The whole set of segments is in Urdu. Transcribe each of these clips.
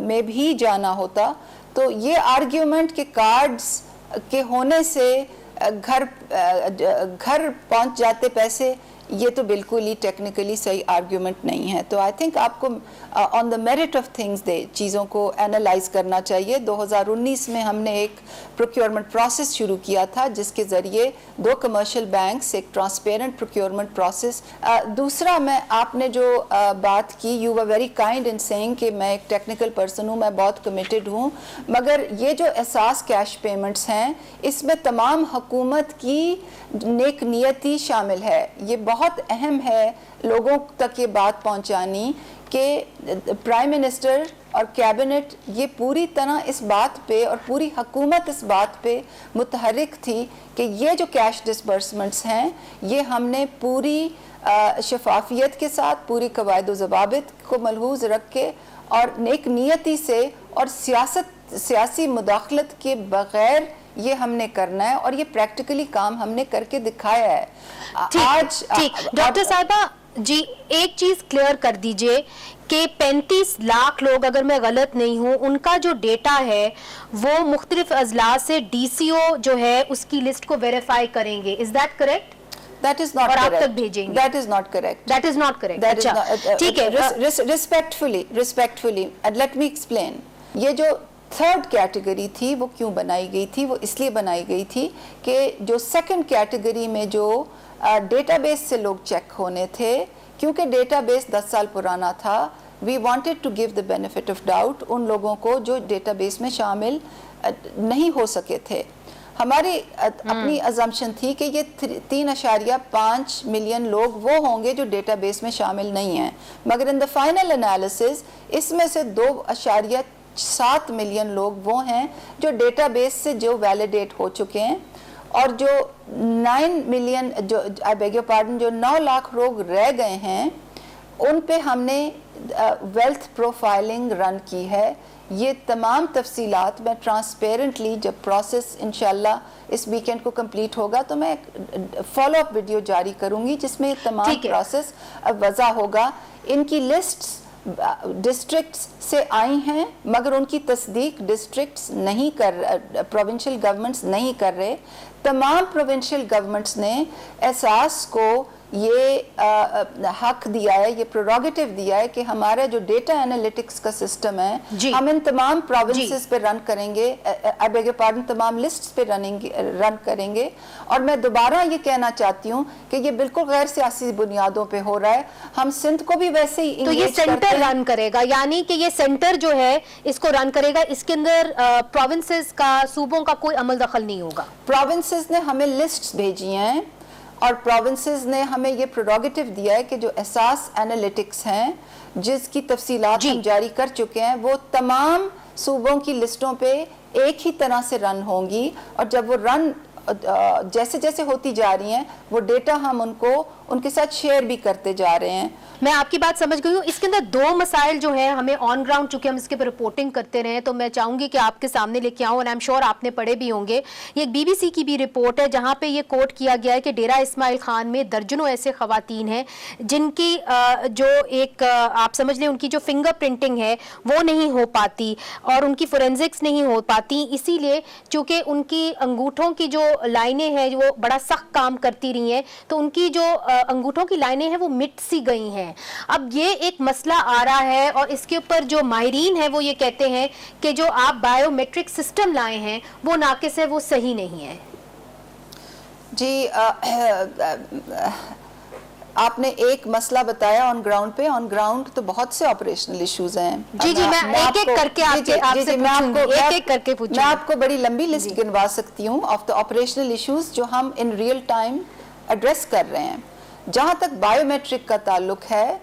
میں بھی جانا ہوتا. تو یہ آرگیومنٹ کہ کارڈز کے ہونے سے گھر پہنچ جاتے پیسے, یہ تو بالکل ہی ٹیکنیکلی صحیح آرگیومنٹ نہیں ہے. تو آئی تھنک آپ کو آن دا میرٹ آف تھنگز چیزوں کو اینالائز کرنا چاہیے. 2019 میں ہم نے ایک پروکیورمنٹ پروسیس شروع کیا تھا جس کے ذریعے 2 کمرشل بینکس, ایک ٹرانسپیرنٹ پروکیورمنٹ پروسیس. دوسرا, میں آپ نے جو بات کی, you are very kind in saying کہ میں ایک ٹیکنیکل پرسن ہوں, میں بہت کمیٹڈ ہوں, مگر یہ جو احساس کیش پیمنٹس ہیں اس میں تمام حکومت کی نیک نیتی شامل ہے. یہ بہت اہم ہے لوگوں تک یہ بات پہنچانی کہ پرائم منسٹر اور کیبنٹ یہ پوری طرح اس بات پہ, اور پوری حکومت اس بات پہ متحرک تھی کہ یہ جو کیش ڈسبرسمنٹس ہیں یہ ہم نے پوری شفافیت کے ساتھ, پوری قواعد و ضوابط کو ملحوظ رکھ کے اور نیک نیتی سے اور سیاسی مداخلت کے بغیر یہ ہم نے کرنا ہے, اور یہ پریکٹیکلی کام ہم نے کر کے دکھایا ہے. آج ڈاکٹر صاحبہ جی ایک چیز کلیئر کر دیجئے کہ 35 لاکھ لوگ, اگر میں غلط نہیں ہوں, ان کا جو ڈیٹا ہے وہ مختلف اضلاع سے ڈی سی او جو ہے اس کی لسٹ کو ویریفائی کریں گے. Is that correct? That is not اور correct. آپ تک بھیجیں گے. That is not correct. That is not correct. That is اچھا not, ٹھیک ہے. respectfully, and let me explain. یہ جو تھرڈ کیٹیگری تھی وہ کیوں بنائی گئی تھی؟ وہ اس لیے بنائی گئی تھی کہ جو سیکنڈ کیٹیگری میں جو ڈیٹا بیس سے لوگ چیک ہونے تھے, کیونکہ ڈیٹا بیس 10 سال پرانا تھا, we wanted to give the benefit of doubt ان لوگوں کو جو ڈیٹا بیس میں شامل نہیں ہو سکے تھے. ہماری اپنی ازمپشن تھی کہ یہ 3.5 ملین لوگ وہ ہوں گے جو ڈیٹا بیس میں شامل نہیں ہیں, مگر ان دا فائنل انالیسز اس میں سے 2.7 ملین لوگ وہ ہیں جو ڈیٹا بیس سے جو ویلیڈیٹ ہو چکے ہیں, اور جو 9 ملین جو I beg your pardon جو 9 لاکھ لوگ رہ گئے ہیں ان پہ ہم نے ویلتھ پروفائلنگ رن کی ہے. یہ تمام تفصیلات میں ٹرانسپیرنٹلی جب پروسیس انشاءاللہ اس ویکینڈ کو کمپلیٹ ہوگا تو میں فالو اپ ویڈیو جاری کروں گی جس میں یہ تمام پروسیس وضع ہوگا. ان کی لسٹس ڈسٹرکٹس سے آئی ہیں مگر ان کی تصدیق ڈسٹرکٹس نہیں کر, پروونشل گورنمنٹس نہیں کر رہے. تمام پروونشل گورنمنٹس نے احساس کو یہ حق دیا ہے, یہ پروگیٹیو دیا ہے کہ ہمارا جو ڈیٹا انالیٹکس کا سسٹم ہے ہم ان تمام پروونسز پہ رن کریں گے, I beg your pardon تمام لسٹس پہ رن کریں گے. اور میں دوبارہ یہ کہنا چاہتی ہوں کہ یہ بالکل غیر سیاسی بنیادوں پہ ہو رہا ہے. ہم سندھ کو بھی ویسے ہی تو یہ سینٹر رن کرے گا, یعنی کہ یہ سینٹر جو ہے اس کو رن کرے گا, اس کے اندر پروونسز کا, صوبوں کا کوئی عمل دخل نہیں ہوگا. پروونسز نے ہمیں لسٹس بھیجی ہیں اور پروونسز نے ہمیں یہ پروگیٹیو دیا ہے کہ جو احساس انالیٹکس ہیں جس کی تفصیلات ہم جاری کر چکے ہیں وہ تمام صوبوں کی لسٹوں پہ ایک ہی طرح سے رن ہوں گی, اور جب وہ رن جیسے جیسے ہوتی جا رہی ہیں وہ ڈیٹا ہم ان کے ساتھ شیئر بھی کرتے جا رہے ہیں. میں آپ کی بات سمجھ گئی ہوں. اس کے اندر 2 مسائل جو ہیں ہمیں آن گراؤنڈ, چونکہ ہم اس کے پر رپورٹنگ کرتے رہے تو میں چاہوں گی کہ آپ کے سامنے لے کے آؤں, اور آئی ایم شیور آپ نے پڑھے بھی ہوں گے. یہ ایک بی بی سی کی بھی رپورٹ ہے جہاں پہ یہ کوٹ کیا گیا ہے کہ ڈیرہ اسماعیل خان میں درجنوں ایسے خواتین ہیں جن کی جو ایک آپ سمجھ لیں ان کی جو فنگر پرنٹنگ ہے وہ نہیں ہو پاتی اور ان کی فورینزکس نہیں ہو پاتی, اسی لیے چونکہ ان کی انگوٹھوں کی جو لائنیں ہیں وہ بڑا سخت کام کرتی رہی ہیں تو ان کی جو انگوٹھوں کی لائنیں ہیں وہ مٹ سی گئی ہیں. اب یہ ایک مسئلہ آ رہا ہے اور اس کے اوپر جو ماہرین ہیں وہ یہ کہتے ہیں کہ جو آپ بائیو میٹرک سسٹم لائے ہیں وہ ناقص ہے, وہ صحیح نہیں ہے. جی آپ نے ایک مسئلہ بتایا آن گراؤنڈ پہ, آن گراؤنڈ تو بہت سے آپریشنل ایشوز ہیں. جی میں ایک ایک کر کے آپ سے پوچھوں گی. میں آپ کو بڑی لمبی لسٹ گنوا سکتی ہوں آف دا آپریشنل ایشوز جو ہم ان ریئل ٹائم ایڈریس کر رہے ہیں. جہاں تک بائیو میٹرک کا تعلق ہے,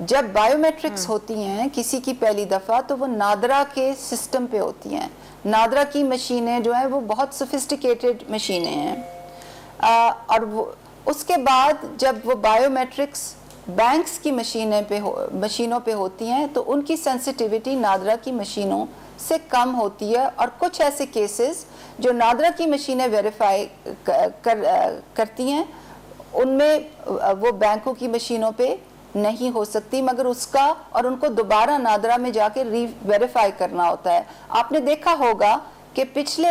جب بائیو میٹرکس ہوتی ہیں کسی کی پہلی دفعہ تو وہ نادرا کے سسٹم پہ ہوتی ہیں. نادرا کی مشینیں جو ہیں وہ بہت سوفسٹیکیٹڈ مشینیں ہیں, اور اس کے بعد جب وہ بائیو میٹرکس بینکس کی مشینوں پہ ہوتی ہیں تو ان کی سینسٹیوٹی نادرا کی مشینوں سے کم ہوتی ہے, اور کچھ ایسے کیسز جو نادرا کی مشینیں ویریفائی کرتی ہیں ان میں وہ بینکوں کی مشینوں پہ نہیں ہو سکتی مگر اس کا اور ان کو دوبارہ نادرا میں جا کے ری ویریفائی کرنا ہوتا ہے. آپ نے دیکھا ہوگا کہ پچھلے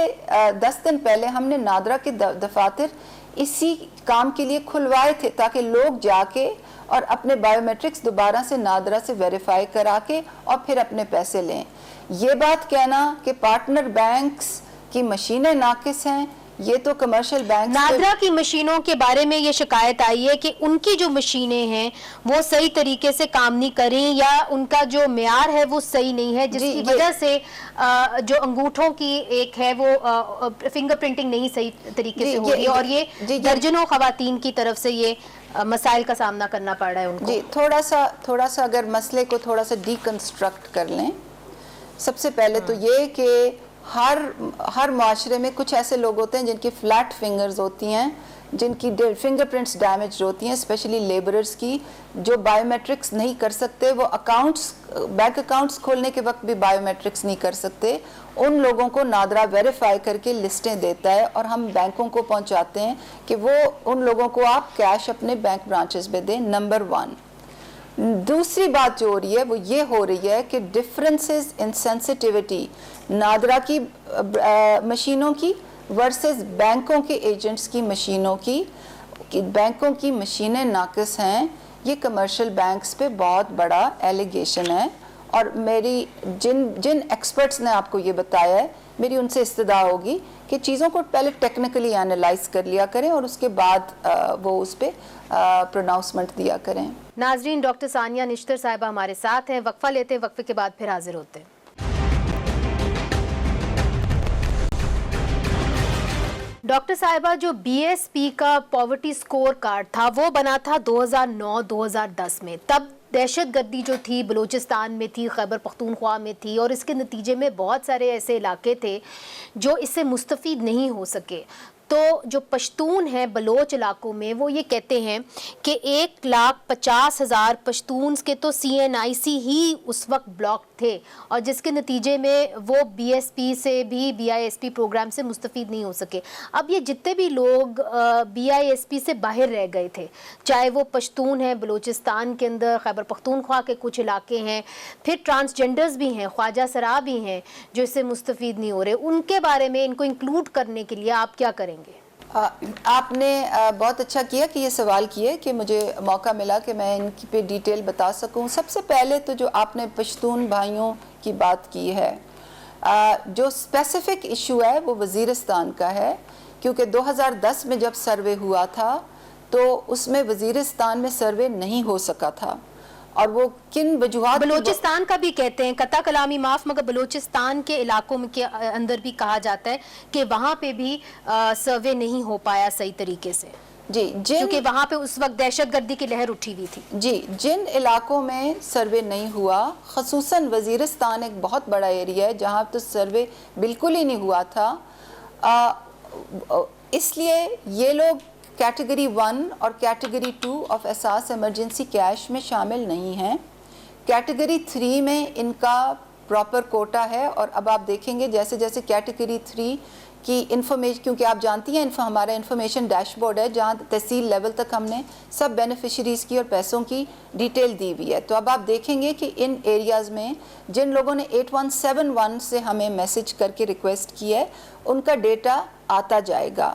10 دن پہلے ہم نے نادرا کے دفاتر اسی کام کے لیے کھلوائے تھے تاکہ لوگ جا کے اور اپنے بائیو میٹرکس دوبارہ سے نادرا سے ویریفائی کرا کے اور پھر اپنے پیسے لیں. یہ بات کہنا کہ پارٹنر بینکس کی مشینیں ناقص ہیں, یہ تو کمرشل بینک. نادرا کی مشینوں کے بارے میں یہ شکایت آئی ہے کہ ان کی جو مشینیں ہیں وہ صحیح طریقے سے کام نہیں کریں یا ان کا جو معیار ہے وہ صحیح نہیں ہے, جس کی وجہ سے جو انگوٹھوں کی ایک ہے وہ فنگر پرنٹنگ نہیں صحیح طریقے سے ہو رہی ہے, اور یہ درجنوں خواتین کی طرف سے یہ مسائل کا سامنا کرنا پڑ رہا ہے ان کو. جی تھوڑا سا اگر مسئلے کو تھوڑا سا ڈی کنسٹرکٹ کر لیں. سب سے پہلے تو یہ کہ ہر معاشرے میں کچھ ایسے لوگ ہوتے ہیں جن کی فلیٹ فنگرز ہوتی ہیں, جن کی فنگر پرنٹس ڈیمیج ہوتی ہیں, اسپیشلی لیبررز کی, جو بائیو میٹرکس نہیں کر سکتے, وہ بینک اکاؤنٹس کھولنے کے وقت بھی بائیو میٹرکس نہیں کر سکتے. ان لوگوں کو نادرا ویریفائی کر کے لسٹیں دیتا ہے اور ہم بینکوں کو پہنچاتے ہیں کہ وہ ان لوگوں کو آپ کیش اپنے بینک برانچز میں دیں. نمبر 1. دوسری بات جو ہو رہی ہے وہ یہ ہو رہی ہے کہ ڈفرینسز ان سینسٹیوٹی نادرا کی مشینوں کی ورسز بینکوں کے ایجنٹس کی مشینوں کی. بینکوں کی مشینیں ناقص ہیں, یہ کمرشل بینکس پہ بہت بڑا ایلیگیشن ہے, اور میری جن ایکسپرٹس نے آپ کو یہ بتایا ہے, میری ان سے استدعا ہوگی کہ چیزوں کو پہلے ٹیکنیکلی انالائز کر لیا کریں اور اس کے بعد وہ اس پہ پروناؤنسمنٹ دیا کریں. ناظرین, ڈاکٹر ثانیہ نشتر صاحبہ ہمارے ساتھ ہیں. وقفہ لیتے ہیں, وقفے کے بعد پھر حاضر ہوتے ہیں. ڈاکٹر صاحبہ, جو بی ایس پی کا پاورٹی سکور کارڈ تھا وہ بنا تھا 2009-2010 میں. تب دہشت گردی جو تھی بلوچستان میں تھی, خیبر پختونخوا میں تھی, اور اس کے نتیجے میں بہت سارے ایسے علاقے تھے جو اس سے مستفید نہیں ہو سکے. تو جو پشتون ہیں بلوچ علاقوں میں, وہ یہ کہتے ہیں کہ 1,50,000 پشتونز کے تو سی این آئی سی ہی اس وقت بلاک تھے, اور جس کے نتیجے میں وہ بی ایس پی سے بھی B I S P program سے مستفید نہیں ہو سکے. اب یہ جتنے بھی لوگ بی آئی ایس پی سے باہر رہ گئے تھے, چاہے وہ پشتون ہیں بلوچستان کے اندر, خیبر پختونخوا کے کچھ علاقے ہیں, پھر ٹرانسجنڈرز بھی ہیں, خواجہ سرا بھی ہیں جو اس سے مستفید نہیں ہو رہے, ان کے بارے میں ان کو انکلوڈ کرنے کے لیے آپ کیا کریں گے؟ آپ نے بہت اچھا کیا کہ یہ سوال کیے کہ مجھے موقع ملا کہ میں ان کی پہ ڈیٹیل بتا سکوں. سب سے پہلے تو جو آپ نے پشتون بھائیوں کی بات کی ہے, جو اسپیسیفک ایشو ہے وہ وزیرستان کا ہے, کیونکہ 2010 میں جب سروے ہوا تھا تو اس میں وزیرستان میں سروے نہیں ہو سکا تھا, اور وہ کن وجوہات. بلوچستان کا بھی کہتے ہیں, قطع کلامی معاف, مگر بلوچستان کے علاقوں کے اندر بھی کہا جاتا ہے کہ وہاں پہ بھی سروے نہیں ہو پایا صحیح طریقے سے. جی, کیونکہ وہاں پہ اس وقت دہشت گردی کی لہر اٹھی ہوئی تھی. جی, جن علاقوں میں سروے نہیں ہوا, خصوصاً وزیرستان ایک بہت بڑا ایریا ہے جہاں تو سروے بالکل ہی نہیں ہوا تھا, اس لیے یہ لوگ کیٹیگری 1 اور کیٹیگری 2 آف احساس ایمرجنسی کیش میں شامل نہیں ہیں. کیٹیگری 3 میں ان کا پراپر کوٹا ہے, اور اب آپ دیکھیں گے جیسے جیسے کیٹیگری 3 کی انفارمیشن, کیونکہ آپ جانتی ہیں ہمارا انفارمیشن ڈیش بورڈ ہے جہاں تحصیل لیول تک ہم نے سب بینیفیشریز کی اور پیسوں کی ڈیٹیل دی ہوئی ہے. تو اب آپ دیکھیں گے کہ ان ایریاز میں جن لوگوں نے 8171 سے ہمیں میسج کر کے ریکویسٹ کی ہے, ان کا ڈیٹا آتا جائے گا.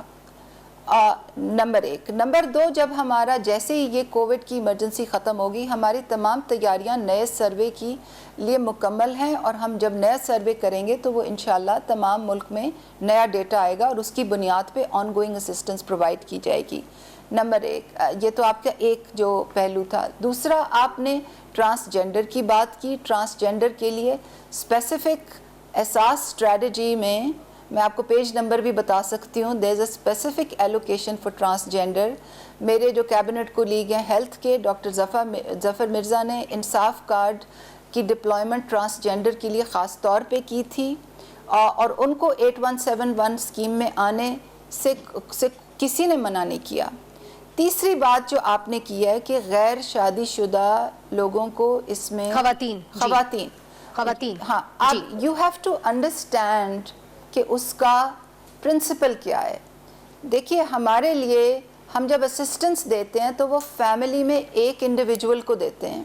نمبر 1. نمبر 2, جب ہمارا جیسے ہی یہ کووڈ کی ایمرجنسی ختم ہوگی, ہماری تمام تیاریاں نئے سروے کی لیے مکمل ہیں, اور ہم جب نیا سروے کریں گے تو وہ انشاءاللہ تمام ملک میں نیا ڈیٹا آئے گا اور اس کی بنیاد پہ آن گوئنگ اسسٹنس پرووائڈ کی جائے گی. نمبر 1, یہ تو آپ کا ایک جو پہلو تھا. دوسرا, آپ نے ٹرانسجنڈر کی بات کی. ٹرانسجنڈر کے لیے اسپیسیفک احساس اسٹریٹجی میں آپ کو پیج نمبر بھی بتا سکتی ہوں. There is a specific allocation for transgender. میرے جو کیبنٹ کولیگ ہیں ہیلتھ کے, ڈاکٹر ظفر مرزا نے انصاف کارڈ کی ڈپلائمنٹ ٹرانسجنڈر کے لیے خاص طور پہ کی تھی, اور ان کو 8171 اسکیم میں آنے سے کسی نے منع نہیں کیا. تیسری بات جو آپ نے کی ہے کہ غیر شادی شدہ لوگوں کو اس میں خواتین ہاں, آپ یو ہیو ٹو انڈرسٹینڈ کہ اس کا پرنسپل کیا ہے. دیکھیے, ہمارے لیے ہم جب اسسٹنس دیتے ہیں تو وہ فیملی میں ایک انڈیویجول کو دیتے ہیں،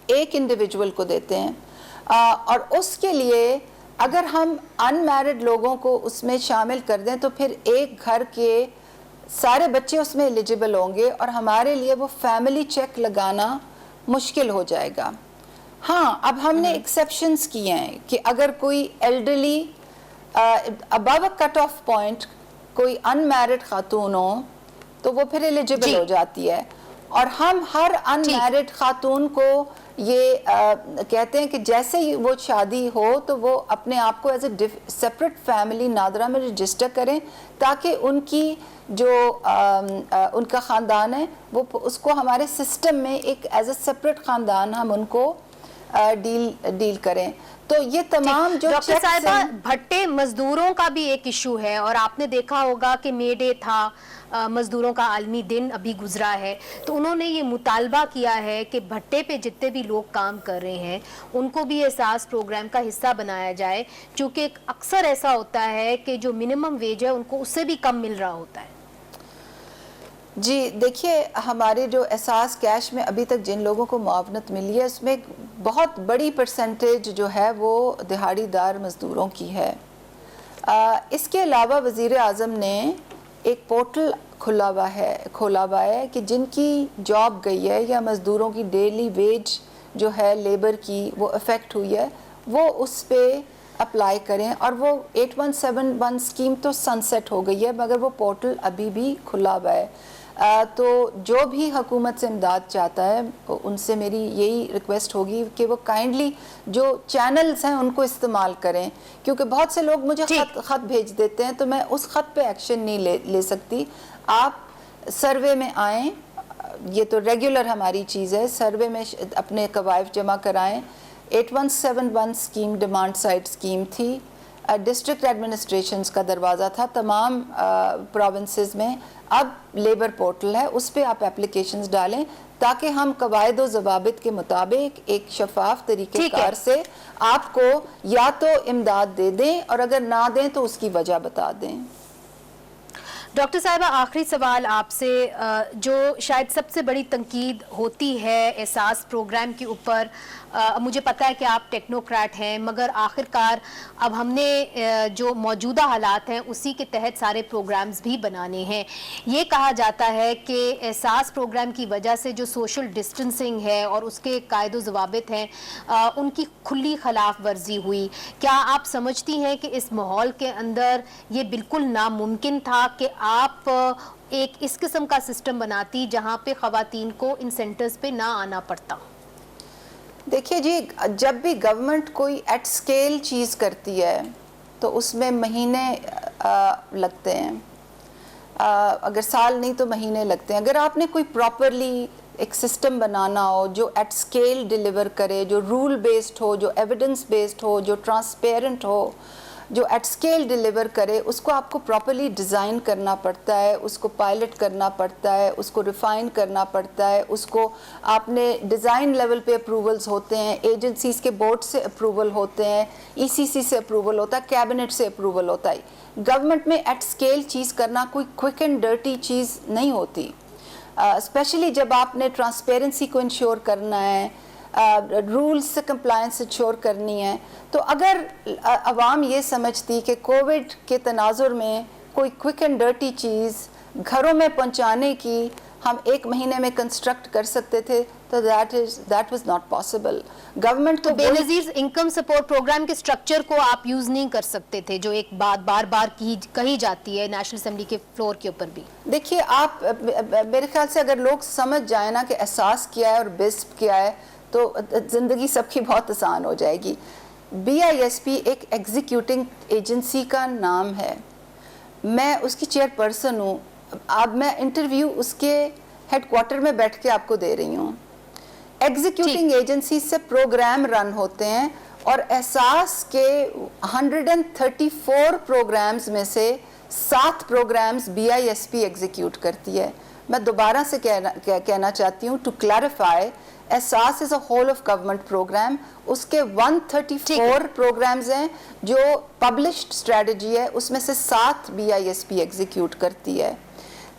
ایک انڈیویجول کو دیتے ہیں، اور اس کے لیے اگر ہم ان میرڈ لوگوں کو اس میں شامل کر دیں تو پھر ایک گھر کے سارے بچے اس میں ایلیجیبل ہوں گے اور ہمارے لیے وہ فیملی چیک لگانا مشکل ہو جائے گا۔ ہاں اب ہم نے ایکسیپشنز کیے ہیں کہ اگر کوئی ایلڈرلی ابو اے کٹ آف پوائنٹ کوئی ان میرڈ خاتون ہو تو وہ پھر ایلیجیبل ہو جاتی ہے، اور ہم ہر ان میرڈ خاتون کو یہ کہتے ہیں کہ جیسے ہی وہ شادی ہو تو وہ اپنے آپ کو as a separate family Nadira میں رجسٹر کریں تاکہ ان کی جو ان کا خاندان ہے وہ اس کو ہمارے سسٹم میں ایک ایز اے سیپریٹ خاندان ہم ان کو ڈیل کریں۔ تو یہ تمام جو ڈاکٹر صاحبہ بھٹے مزدوروں کا بھی ایک ایشو ہے، اور آپ نے دیکھا ہوگا کہ مے ڈے تھا، مزدوروں کا عالمی دن ابھی گزرا ہے، تو انہوں نے یہ مطالبہ کیا ہے کہ بھٹے پہ جتنے بھی لوگ کام کر رہے ہیں ان کو بھی احساس پروگرام کا حصہ بنایا جائے، چونکہ اکثر ایسا ہوتا ہے کہ جو منیمم ویج ہے ان کو اس سے بھی کم مل رہا ہوتا ہے۔ جی دیکھیے، ہمارے جو احساس کیش میں ابھی تک جن لوگوں کو معاونت ملی ہے اس میں بہت بڑی پرسنٹیج جو ہے وہ دہاڑی دار مزدوروں کی ہے۔ اس کے علاوہ وزیر اعظم نے ایک پورٹل کھولا ہوا ہے کہ جن کی جاب گئی ہے یا مزدوروں کی ڈیلی ویج جو ہے لیبر کی وہ افیکٹ ہوئی ہے، وہ اس پہ اپلائی کریں، اور وہ 8171 اسکیم تو سن سیٹ ہو گئی ہے مگر وہ پورٹل ابھی بھی کھلا ہوا ہے۔ تو جو بھی حکومت سے امداد چاہتا ہے ان سے میری یہی ریکویسٹ ہوگی کہ وہ کائنڈلی جو چینلز ہیں ان کو استعمال کریں، کیونکہ بہت سے لوگ مجھے خط بھیج دیتے ہیں تو میں اس خط پہ ایکشن نہیں لے سکتی۔ آپ سروے میں آئیں، یہ تو ریگولر ہماری چیز ہے، سروے میں اپنے قوائف جمع کرائیں۔ 8171 اسکیم ڈیمانڈ سائڈ اسکیم تھی، ڈسٹرکٹ ایڈمنسٹریشنز کا دروازہ تھا تمام پروونسز میں، اب لیبر پورٹل ہے، اس پہ آپ اپلیکیشنز ڈالیں تاکہ ہم قواعد و ضوابط کے مطابق ایک شفاف طریقہ کار سے آپ کو یا تو امداد دے دیں، اور اگر نہ دیں تو اس کی وجہ بتا دیں۔ ڈاکٹر صاحبہ آخری سوال آپ سے، جو شاید سب سے بڑی تنقید ہوتی ہے احساس پروگرام کے اوپر، مجھے پتا ہے کہ آپ ٹیکنوکریٹ ہیں مگر آخرکار اب ہم نے جو موجودہ حالات ہیں اسی کے تحت سارے پروگرامز بھی بنانے ہیں۔ یہ کہا جاتا ہے کہ احساس پروگرام کی وجہ سے جو سوشل ڈسٹنسنگ ہے اور اس کے قاعد و ضوابط ہیں ان کی کھلی خلاف ورزی ہوئی۔ کیا آپ سمجھتی ہیں کہ اس ماحول کے اندر یہ بالکل ناممکن تھا کہ آپ ایک اس قسم کا سسٹم بناتی جہاں پہ خواتین کو ان سینٹرز پہ نہ آنا پڑتا؟ دیکھیے جی، جب بھی گورنمنٹ کوئی ایٹ سکیل چیز کرتی ہے تو اس میں مہینے لگتے ہیں، اگر سال نہیں تو مہینے لگتے ہیں۔ اگر آپ نے کوئی پراپرلی ایک سسٹم بنانا ہو جو ایٹ سکیل ڈیلیور کرے، جو رول بیسڈ ہو، جو ایویڈنس بیسڈ ہو، جو ٹرانسپیرنٹ ہو، جو ایٹ سکیل ڈیلیور کرے، اس کو آپ کو پراپرلی ڈیزائن کرنا پڑتا ہے، اس کو پائلٹ کرنا پڑتا ہے، اس کو ریفائن کرنا پڑتا ہے، اس کو آپ نے ڈیزائن لیول پہ اپروولز ہوتے ہیں، ایجنسیز کے بورڈ سے اپروول ہوتے ہیں، ای سی سی سے اپروول ہوتا ہے، کیبنٹ سے اپروول ہوتا ہے۔ گورنمنٹ میں ایٹ سکیل چیز کرنا کوئی کوئک اینڈ ڈرٹی چیز نہیں ہوتی، اسپیشلی جب آپ نے ٹرانسپیرنسی کو انشور کرنا ہے، رولز سے کمپلائنس انشور کرنی ہے۔ تو اگر عوام یہ سمجھتی کہ کووڈ کے تناظر میں کوئی کوئک اینڈ ڈرٹی چیز گھروں میں پہنچانے کی ہم ایک مہینے میں کنسٹرکٹ کر سکتے تھے تو that was not possible. Government تو بے نظیر انکم سپورٹ پروگرام کے سٹرکچر کو آپ یوز نہیں کر سکتے تھے، جو ایک بات بار بار کہی جاتی ہے نیشنل اسمبلی کے فلور کے اوپر بھی۔ دیکھیے آپ، میرے خیال سے اگر لوگ سمجھ جائیں نا کہ احساس کیا ہے اور بسپ کیا ہے تو زندگی سب کی بہت آسان ہو جائے گی۔ بی آئی ایس پی ایک ایگزیکیوٹنگ ایجنسی کا نام ہے، میں اس کی چیئر پرسن ہوں۔ اب میں انٹرویو اس کے ہیڈ کوارٹر میں بیٹھ کے آپ کو دے رہی ہوں۔ ایگزیکیوٹنگ ایجنسی سے پروگرام رن ہوتے ہیں، اور احساس کے 134 پروگرامز میں سے 7 programs B I S P execute کرتی ہے۔ میں دوبارہ سے کہنا چاہتی ہوں to clarify, Ehsaas is a whole of government program, اس کے 134 پروگرامز ہیں جو پبلشڈ اسٹریٹجی ہے، اس میں سے 7 B I S P execute کرتی ہے۔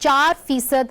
4%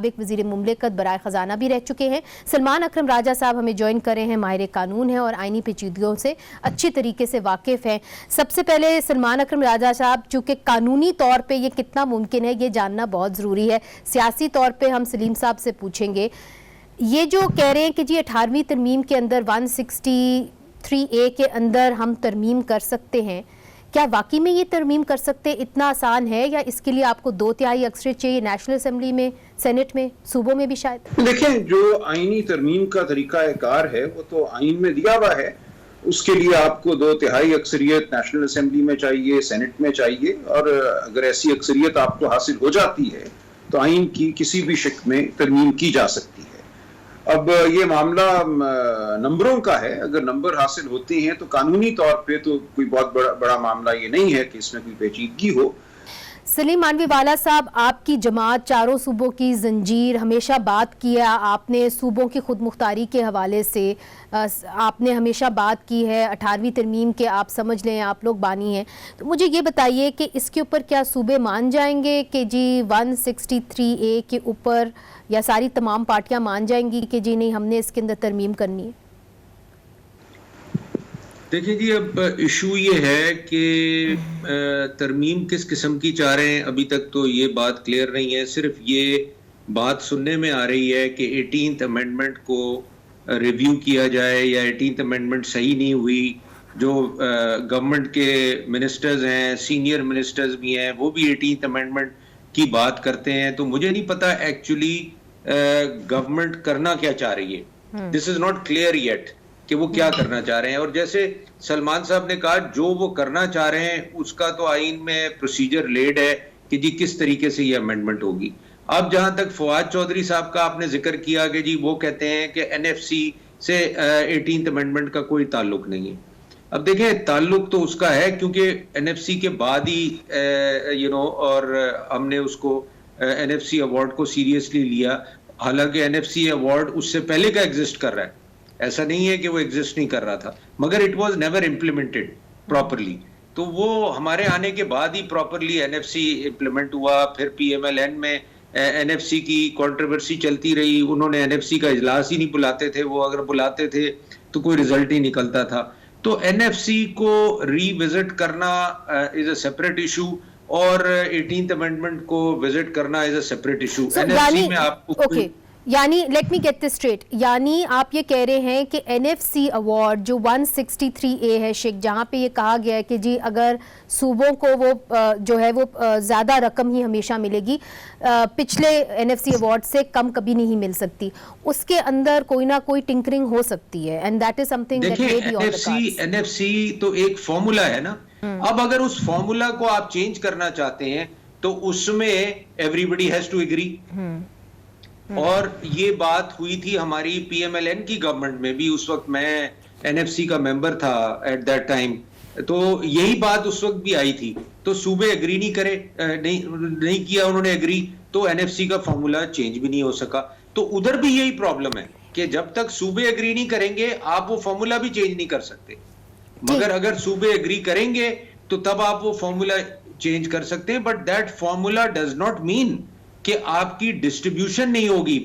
سابق وزیر مملکت برائے خزانہ بھی رہ چکے ہیں. سلمان اکرم راجہ صاحب ہمیں جوائن کر رہے ہیں, ماہر قانون ہیں اور آئینی پیچیدگیوں سے اچھی طریقے سے واقف ہیں. سب سے پہلے سلمان اکرم راجہ صاحب, چونکہ قانونی طور پہ یہ کتنا ممکن ہے یہ جاننا بہت ضروری ہے, سیاسی طور پہ ہم سلیم صاحب سے پوچھیں گے. یہ جو کہہ رہے ہیں کہ جی 18ویں ترمیم کے اندر 163A کے اندر ہم ترمیم کر سکتے ہیں, کیا واقعی میں یہ ترمیم کر سکتے اتنا آسان ہے, یا اس کے لیے آپ کو 2/3 اکثریت چاہیے نیشنل اسمبلی میں, سینٹ میں, صوبوں میں بھی شاید؟ دیکھیں, جو آئینی ترمیم کا طریقہ کار ہے وہ تو آئین میں دیا ہوا ہے. اس کے لیے آپ کو 2/3 اکثریت نیشنل اسمبلی میں چاہیے, سینٹ میں چاہیے, اور اگر ایسی اکثریت آپ کو حاصل ہو جاتی ہے تو آئین کی کسی بھی شکل میں ترمیم کی جا سکتی ہے. اب یہ معاملہ نمبروں کا ہے, اگر نمبر حاصل ہوتے ہیں تو قانونی طور پہ تو کوئی بہت بڑا معاملہ یہ نہیں ہے کہ اس میں کوئی پیچیدگی ہو. سلیم مانوی والا صاحب, آپ کی جماعت چاروں صوبوں کی زنجیر, ہمیشہ بات کیا آپ نے صوبوں کی خود مختاری کے حوالے سے, آپ نے ہمیشہ بات کی ہے 18ویں ترمیم کے, آپ سمجھ لیں آپ لوگ بانی ہیں. تو مجھے یہ بتائیے کہ اس کے اوپر کیا صوبے مان جائیں گے کہ جی 163A کے اوپر, یا ساری تمام پارٹیاں مان جائیں گی کہ جی نہیں ہم نے اس کے اندر ترمیم کرنی ہے؟ دیکھیں جی, اب ایشو یہ ہے کہ ترمیم کس قسم کی چاہ رہے ہیں, ابھی تک تو یہ بات کلیئر نہیں ہے. صرف یہ بات سننے میں آ رہی ہے کہ 18th امینڈمنٹ کو ریویو کیا جائے, یا 18th امینڈمنٹ صحیح نہیں ہوئی. جو گورنمنٹ کے منسٹرز ہیں, سینئر منسٹرز بھی ہیں, وہ بھی 18th امینڈمنٹ کی بات کرتے ہیں. تو مجھے نہیں پتا ایکچولی گورنمنٹ کرنا کیا چاہ رہی ہے. دس از ناٹ کلیئر یٹ کہ وہ کیا کرنا چاہ رہے ہیں. اور جیسے سلمان صاحب نے کہا, جو وہ کرنا چاہ رہے ہیں اس کا تو آئین میں پروسیجر لیڈ ہے کہ جی کس طریقے سے یہ امینڈمنٹ ہوگی. اب جہاں تک فواد چودھری صاحب کا آپ نے ذکر کیا کہ جی وہ کہتے ہیں کہ NFC سے 18th امینڈمنٹ کا کوئی تعلق نہیں ہے. اب دیکھیں, تعلق تو اس کا ہے کیونکہ NFC کے بعد ہی اور ہم نے اس کو NFC ایوارڈ کو سیریسلی لیا. حالانکہ NFC ایوارڈ اس سے پہلے کا ایگزسٹ کر رہا ہے, ایسا نہیں ہے کہ وہ ایگزسٹ نہیں کر رہا تھا, مگر it was never implemented properly. تو وہ ہمارے آنے کے بعد ہی پراپرلی NFC امپلیمنٹ ہوا. پھر PMLN میں NFC کی کنٹروورسی چلتی رہی, انہوں نے NFC کا اجلاس ہی نہیں بلاتے تھے, وہ اگر بلاتے تھے تو کوئی رزلٹ ہی نکلتا تھا. تو NFC کو ری وزٹ کرنا از اے سیپریٹ ایشو, اور 18th امینڈمنٹ کو وزٹ کرنا is a separate issue. NFC میں آپ کو یعنی let me get this straight, یعنی آپ یہ کہہ رہے ہیں کہ NFC ایوارڈ جو 163A ہے شک, جہاں پہ یہ کہا گیا ہے کہ جی اگر صوبوں کو وہ جو ہے وہ زیادہ رقم ہی ہمیشہ ملے گی, پچھلے NFC ایوارڈ سے کم کبھی نہیں مل سکتی, اس کے اندر کوئی نہ کوئی ٹنکرنگ ہو سکتی ہے, and that is something that may be on the cards. NFC تو ایک فارمولا ہے نا. اب اگر اس فارمولا کو آپ چینج کرنا چاہتے ہیں تو اس میں everybody has to agree. اور یہ بات ہوئی تھی ہماری PMLN کی گورنمنٹ میں بھی, اس وقت میں NFC کا ممبر تھا ایٹ دیٹ ٹائم, تو یہی بات اس وقت بھی آئی تھی. تو صوبے ایگری نہیں کیا انہوں نے ایگری, تو NFC کا فارمولا چینج بھی نہیں ہو سکا. تو ادھر بھی یہی پرابلم ہے کہ جب تک صوبے ایگری نہیں کریں گے آپ وہ فارمولا بھی چینج نہیں کر سکتے, مگر اگر صوبے ایگری کریں گے تو تب آپ وہ فارمولا چینج کر سکتے ہیں. But that formula does not mean کہ آپ کی ڈسٹریبیوشن نہیں ہوگی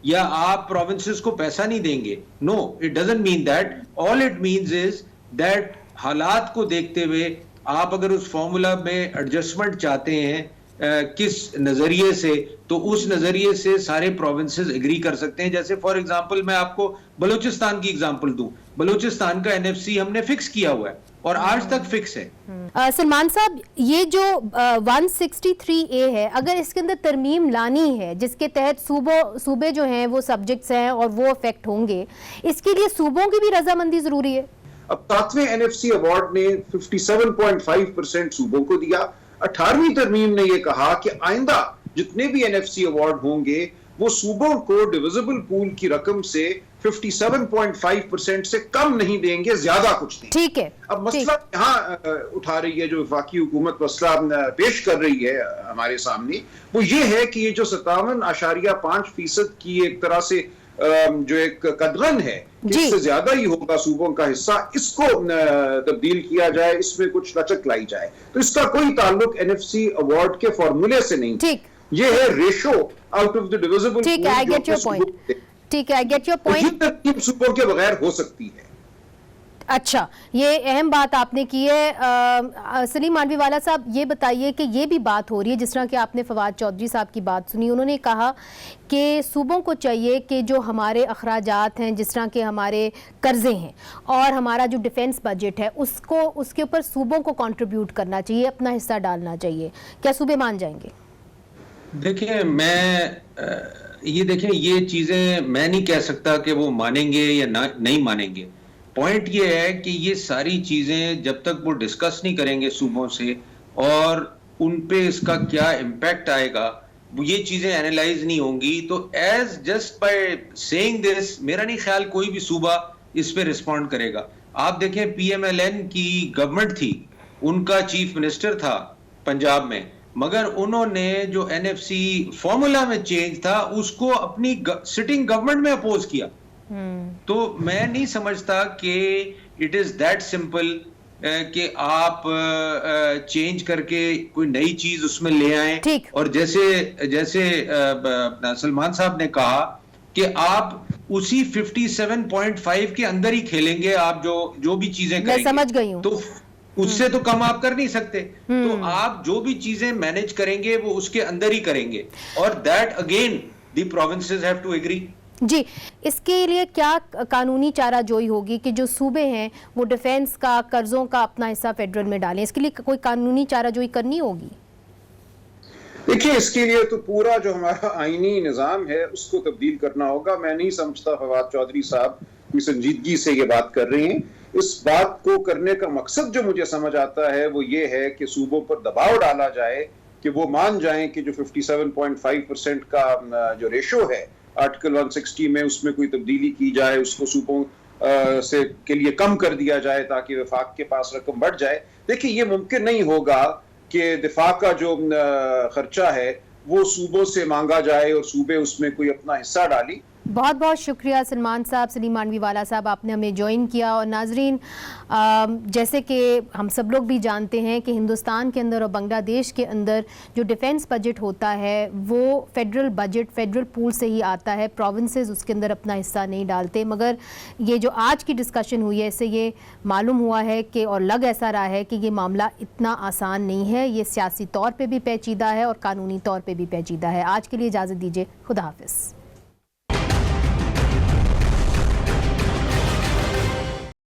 یا آپ پروونسز کو پیسہ نہیں دیں گے. No, it doesn't mean that. All it means is that حالات کو دیکھتے ہوئے آپ اگر اس فارمولا میں ایڈجسٹمنٹ چاہتے ہیں کس نظریے سے, تو اس نظریے سے سارے پروونسز ایگری کر سکتے ہیں. جیسے فار ایگزامپل میں آپ کو بلوچستان کی ایگزامپل دوں, بلوچستان کا NFC ہم نے فکس کیا ہوا ہے اور آج تک فکس ہے. سلمان صاحب, یہ جو 163A ہے, اگر اس کے اندر ترمیم لانی ہے جس کے تحت صوبے جو ہیں وہ سبجیکٹس ہیں اور وہ افیکٹ ہوں گے, اس کے لیے صوبوں کی بھی رضامندی ضروری ہے. اب 7ویں NFC ایوارڈ نے 57.5% صوبوں کو دیا. 18ویں ترمیم نے یہ کہا کہ آئندہ جتنے بھی NFC ایوارڈ ہوں گے وہ صوبوں کو ڈویزبل پول کی رقم سے 57.5% سے کم نہیں دیں گے, زیادہ کچھ نہیں. ٹھیک ہے. اب مسئلہ یہاں اٹھا رہی ہے, جو وفاقی حکومت مسئلہ پیش کر رہی ہے ہمارے سامنے, وہ یہ ہے کہ یہ جو 57.5% کی ایک طرح سے جو ایک قدغن ہے, اس سے زیادہ ہی ہوگا صوبوں کا حصہ, اس کو تبدیل کیا جائے, اس میں کچھ لچک لائی جائے. تو اس کا کوئی تعلق NFC ایوارڈ کے فارمولے سے نہیں. یہ ہے ratio out of the divisible. ٹھیک ہے, I get your point. ٹھیک ہے, I get your point. یہ ترکیب صوبوں کے بغیر ہو سکتی ہے. اچھا, یہ اہم بات آپ نے کی ہے. سلیم مانوی والا صاحب, یہ بتائیے کہ یہ بھی بات ہو رہی ہے, جس طرح کہ آپ نے فواد چودھری صاحب کی بات سنی, انہوں نے کہا کہ صوبوں کو چاہیے کہ جو ہمارے اخراجات ہیں, جس طرح کہ ہمارے قرضے ہیں اور ہمارا جو ڈیفنس بجٹ ہے, اس کے اوپر صوبوں کو کنٹریبیوٹ کرنا چاہیے, اپنا حصہ ڈالنا چاہیے. کیا صوبے مان جائیں گے؟ دیکھیں یہ چیزیں میں نہیں کہہ سکتا کہ وہ مانیں گے یا نہیں مانیں گے. پوائنٹ یہ ہے کہ یہ ساری چیزیں جب تک وہ ڈسکس نہیں کریں گے صوبوں سے, اور ان پہ اس کا کیا امپیکٹ آئے گا, یہ چیزیں اینالائز نہیں ہوں گی, تو ایز جسٹ بائی سیئنگ دس میرا نہیں خیال کوئی بھی صوبہ اس پہ رسپونڈ کرے گا. آپ دیکھیں پی ایم ایل این کی گورنمنٹ تھی, ان کا چیف منسٹر تھا پنجاب میں, مگر انہوں نے جو این ایف سی فارمولا میں چینج تھا اس کو اپنی سٹنگ گورنمنٹ میں اپوز کیا. تو میں نہیں سمجھتا کہ اٹ از دیٹ سمپل کہ آپ چینج کر کے کوئی نئی چیز اس میں لے آئیں. اور جیسے سلمان صاحب نے کہا کہ آپ اسی 57.5 کے اندر ہی کھیلیں گے, آپ جو بھی چیزیں کریں گے, سمجھ گئی ہوں, تو اس سے تو کم آپ کر نہیں سکتے. تو آپ جو بھی چیزیں مینج کریں گے وہ اس کے اندر ہی کریں گے, اور that again the provinces have to agree. جی, اس کے لیے کیا قانونی چارہ جوئی ہوگی کہ جو صوبے ہیں وہ ڈیفنس کا, قرضوں کا اپنا حصہ فیڈرل میں ڈالیں؟ اس کے لیے کوئی قانونی چارہ جوئی کرنی ہوگی؟ دیکھیے, اس کے لیے تو پورا جو ہمارا آئینی نظام ہے اس کو تبدیل کرنا ہوگا. میں نہیں سمجھتا فواد چودھری صاحب کوئی سنجیدگی سے یہ بات کر رہے ہیں. اس بات کو کرنے کا مقصد جو مجھے سمجھ آتا ہے وہ یہ ہے کہ صوبوں پر دباؤ ڈالا جائے کہ وہ مان جائیں کہ جو 57.5% کا جو ریشو ہے آرٹیکل 160 میں, اس میں کوئی تبدیلی کی جائے, اس کو صوبوں سے کے لیے کم کر دیا جائے تاکہ وفاق کے پاس رقم بڑھ جائے. دیکھیں, یہ ممکن نہیں ہوگا کہ دفاع کا جو خرچہ ہے وہ صوبوں سے مانگا جائے اور صوبے اس میں کوئی اپنا حصہ ڈالی. بہت بہت شکریہ سلمان صاحب, سلیم مانوی والا صاحب, آپ نے ہمیں جوائن کیا. اور ناظرین, جیسے کہ ہم سب لوگ بھی جانتے ہیں کہ ہندوستان کے اندر اور بنگلہ دیش کے اندر جو ڈیفنس بجٹ ہوتا ہے وہ فیڈرل بجٹ, فیڈرل پول سے ہی آتا ہے, پروونسز اس کے اندر اپنا حصہ نہیں ڈالتے. مگر یہ جو آج کی ڈسکشن ہوئی ہے, اس سے یہ معلوم ہوا ہے کہ, اور لگ ایسا رہا ہے کہ یہ معاملہ اتنا آسان نہیں ہے, یہ سیاسی طور پہ بھی پیچیدہ ہے اور قانونی طور پہ بھی پیچیدہ ہے. آج کے لیے اجازت دیجیے, خدا حافظ.